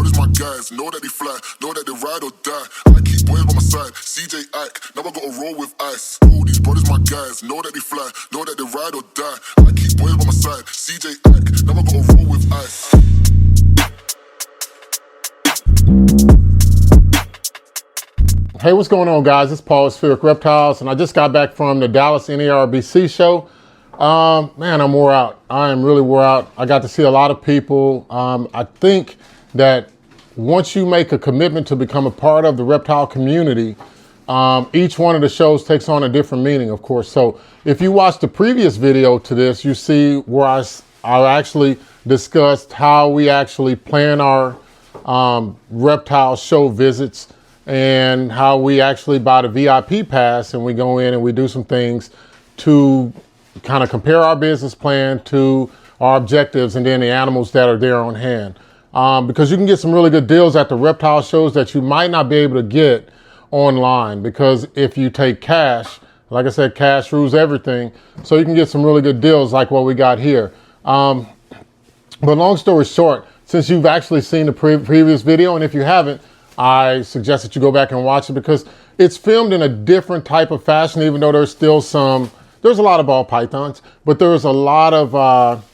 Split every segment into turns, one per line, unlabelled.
brothers my guys, know that they fly, know that they ride or die. I keep boys by my side, CJ Ike, now I gotta roll with ice. Oh, these brothers my guys, know that they fly, know that they ride or die. I keep boys by my side, CJ Ike, now I gotta roll with ice.
Hey, what's going on, guys? It's Paul, Spheric Reptiles, and I just got back from the Dallas NARBC show. Man, I'm wore out. I am really wore out. I got to see a lot of people. I think that once you make a commitment to become a part of the reptile community, each one of the shows takes on a different meaning, of course. So if you watch the previous video to this, you see where I actually discussed how we actually plan our reptile show visits, and how we actually buy the VIP pass and we go in and we do some things to kind of compare our business plan to our objectives and then the animals that are there on hand. Because you can get some really good deals at the reptile shows that you might not be able to get online, because if you take cash, like I said, cash rules everything. So you can get some really good deals like what we got here. But long story short, since you've actually seen the previous video, and if you haven't, I suggest that you go back and watch it, because it's filmed in a different type of fashion, even though there's still there's a lot of ball pythons, but there's a lot of,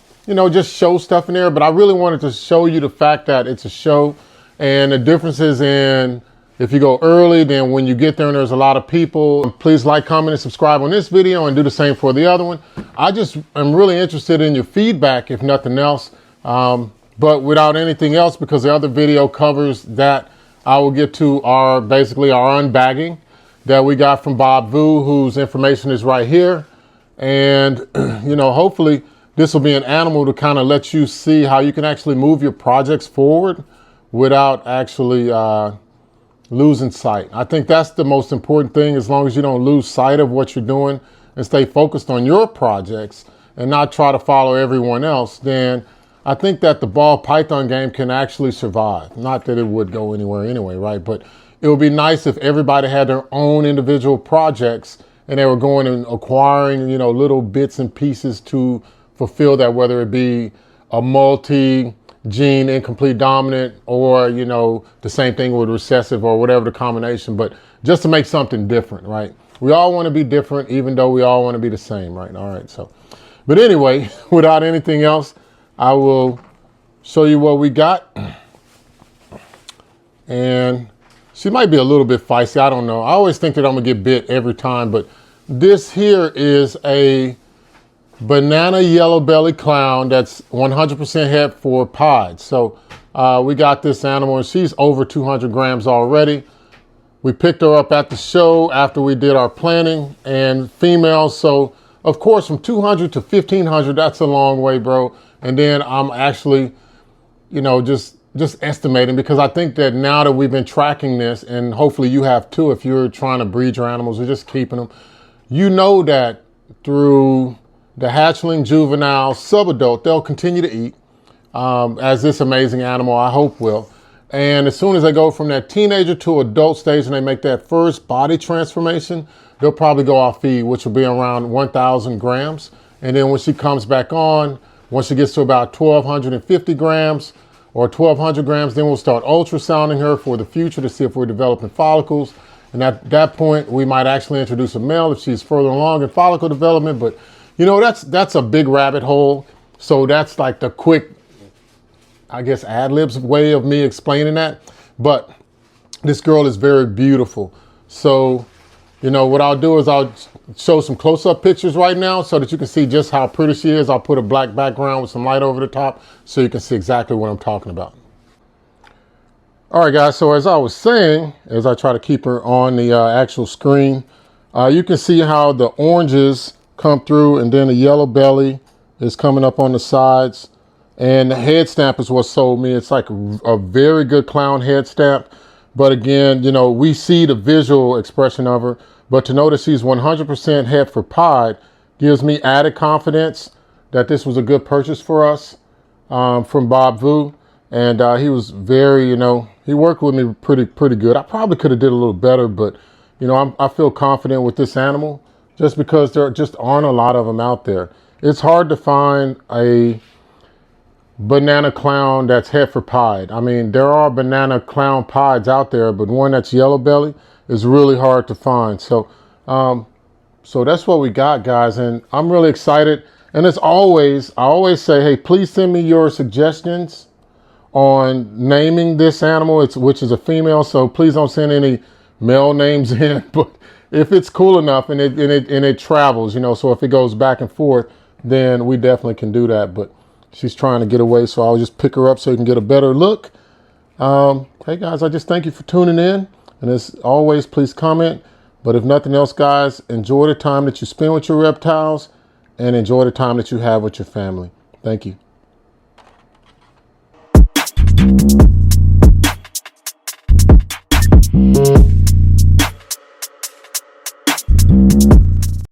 just show stuff in there. But I really wanted to show you the fact that it's a show, and the differences in if you go early, then when you get there and there's a lot of people. Please like, comment, and subscribe on this video, and do the same for the other one. I just am really interested in your feedback, if nothing else. But without anything else, because the other video covers that, I will get to basically our unbagging that we got from Bob Vu, whose information is right here. And, hopefully this will be an animal to kind of let you see how you can actually move your projects forward without actually losing sight. I think that's the most important thing. As long as you don't lose sight of what you're doing and stay focused on your projects and not try to follow everyone else, then I think that the ball python game can actually survive. Not that it would go anywhere anyway, right? But it would be nice if everybody had their own individual projects and they were going and acquiring, little bits and pieces to fulfill that, whether it be a multi-gene incomplete dominant or, the same thing with recessive or whatever the combination, but just to make something different, right? We all want to be different, even though we all want to be the same, right? All right, so, but anyway, without anything else, I will show you what we got. And she might be a little bit feisty, I don't know. I always think that I'm gonna get bit every time, but this here is a banana yellow belly clown that's 100% het for pied. So we got this animal and she's over 200 grams already. We picked her up at the show after we did our planning, and female. So of course, from 200 to 1500, that's a long way, bro. And then I'm actually, just estimating, because I think that now that we've been tracking this, and hopefully you have too, if you're trying to breed your animals or just keeping them, that through the hatchling, juvenile, subadult, they'll continue to eat, as this amazing animal, I hope, will. And as soon as they go from that teenager to adult stage and they make that first body transformation, they'll probably go off feed, which will be around 1,000 grams. And then when she comes back on, once she gets to about 1,250 grams or 1,200 grams, then we'll start ultrasounding her for the future to see if we're developing follicles. And at that point, we might actually introduce a male if she's further along in follicle development. But, that's a big rabbit hole. So that's like the quick, I guess, ad-libs way of me explaining that. But this girl is very beautiful. So, what I'll do is I'll show some close-up pictures right now so that you can see just how pretty she is. I'll put a black background with some light over the top so you can see exactly what I'm talking about. All right, guys, so as I was saying, as I try to keep her on the actual screen, you can see how the oranges come through, and then the yellow belly is coming up on the sides. And the head stamp is what sold me. It's like a very good clown head stamp. But again, we see the visual expression of her, but to know that she's 100% het for pied gives me added confidence that this was a good purchase for us from Bob Vu. And he was very, he worked with me pretty good. I probably could have did a little better, but I feel confident with this animal just because there just aren't a lot of them out there. It's hard to find a banana clown that's heifer pied. I mean, there are banana clown pieds out there, but one that's yellow belly is really hard to find. So, so that's what we got, guys, and I'm really excited. And as always, I always say, hey, please send me your suggestions on naming this animal, which is a female. So please don't send any male names in. But if it's cool enough and it travels, you know, so if it goes back and forth, then we definitely can do that. But she's trying to get away, so I'll just pick her up so you can get a better look. Hey guys, I just thank you for tuning in. And as always, please comment. But if nothing else, guys, enjoy the time that you spend with your reptiles and enjoy the time that you have with your family. Thank you.